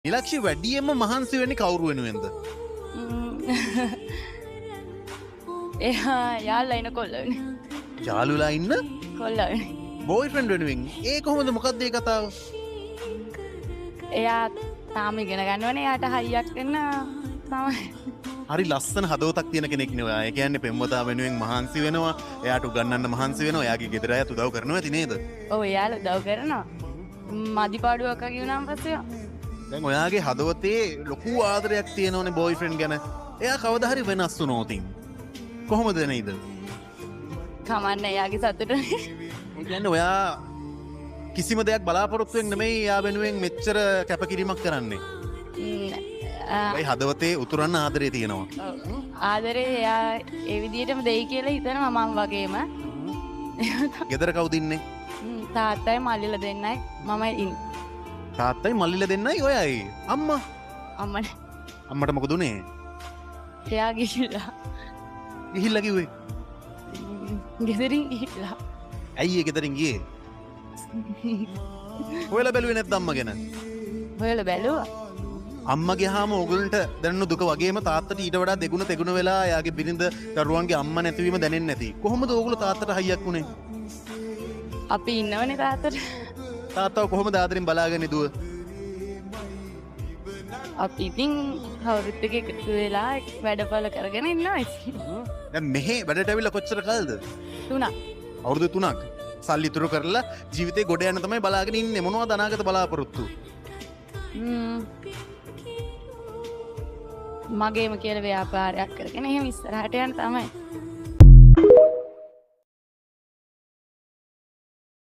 නිලක්ෂි වැඩියෙන්ම මහන්සි වෙන්නේ කවුරු වෙනුවෙන්ද? එයා යාළුවා ඉන්න කොල්ලවනේ. යාළුවලා ඉන්න කොල්ලවනේ. බෝයිෆ්‍රෙන්ඩ් වෙනුවෙන්. ඒ කොහොමද මොකක්ද ඒ කතාව? එයා තාම ඉගෙන ගන්නවනේ. එයාට හයියක් දෙන්න තමයි. හරි ලස්සන හදවතක් තියෙන කෙනෙක් නේ ඔයා. ඒ කියන්නේ පෙම්වතා වෙනුවෙන් මහන්සි වෙනවා. එයාට උගන්වන්න මහන්සි වෙනවා. එයාගේ ගෙදර අයත් උදව් කරනවා ඇති නේද? ඔව් එයාලා උදව් කරනවා. මදිපාඩුවක් වගේ වුණාම පස්සේ දැන් ඔයාගේ හදවතේ ලොකු ආදරයක් තියෙනවනේ බෝයිෆ්‍රෙන්ඩ් ගැන. එයා කවදා හරි වෙනස් වුණොත් කොහොමද නේද? කමන්න එයාගේ සතුට. ඒ කියන්නේ ඔයා කිසිම දෙයක් බලාපොරොත්තුවෙන් නෙමෙයි එයා වෙනුවෙන් මෙච්චර කැපකිරීමක් කරන්නේ. ඒ හදවතේ උතුරන්න ආදරේ තියෙනවා. ආදරේ එයා ඒ විදිහටම දෙයි කියලා හිතනවා මම වගේම. ගෙදර කවුද ඉන්නේ? තාත්තයි මල්ලිලා දෙන්නයි මමයි ඉන්නේ. තාත්තයි මල්ලිලා දෙන්නයි ඔයයි. අම්මා අම්මනේ. අම්මට මොකද උනේ? එයා ගිහිල්ලා. ගිහිල්ලා කිව්වේ. ගෙදරින් ගිහිල්ලා. ඇයි ඒ ගෙදරින් ගියේ? ඔයාලා බැලුවේ නැත්නම් අම්මා ගැන? ඔයාලා බැලුවා. අම්මා ගියාම ඕගොල්ලන්ට දැනෙන දුක වගේම තාත්තට ඊට වඩා දෙගුණ තෙගුණ වෙලා එයාගේ බිරිඳ දරුවන්ගේ අම්මා නැතිවීම දැනෙන්නේ නැති. කොහොමද ඕගොල්ලෝ තාත්තට හයියක් උනේ? අපි ඉන්නවනේ තාත්තට. තාත්තව කොහොමද ආදරෙන් බලාගෙන ඉදුව? අපි ඉතින් කවුරුත් එක්ක එකතු වෙලා වැඩපොළ කරගෙන ඉන්නවා ඉතින්. දැන් මෙහෙ වැඩට ඇවිල්ලා කොච්චර කාලද? 3ක්. අවුරුදු 3ක්. සල්ලි ඉතුරු කරලා ජීවිතේ ගොඩ යන තමයි බලාගෙන ඉන්නේ. මොනවද අනාගත බලාපොරොත්තු? මගේම කියලා ව්‍යාපාරයක් කරගෙන එහෙම ඉස්සරහට යන්න තමයි.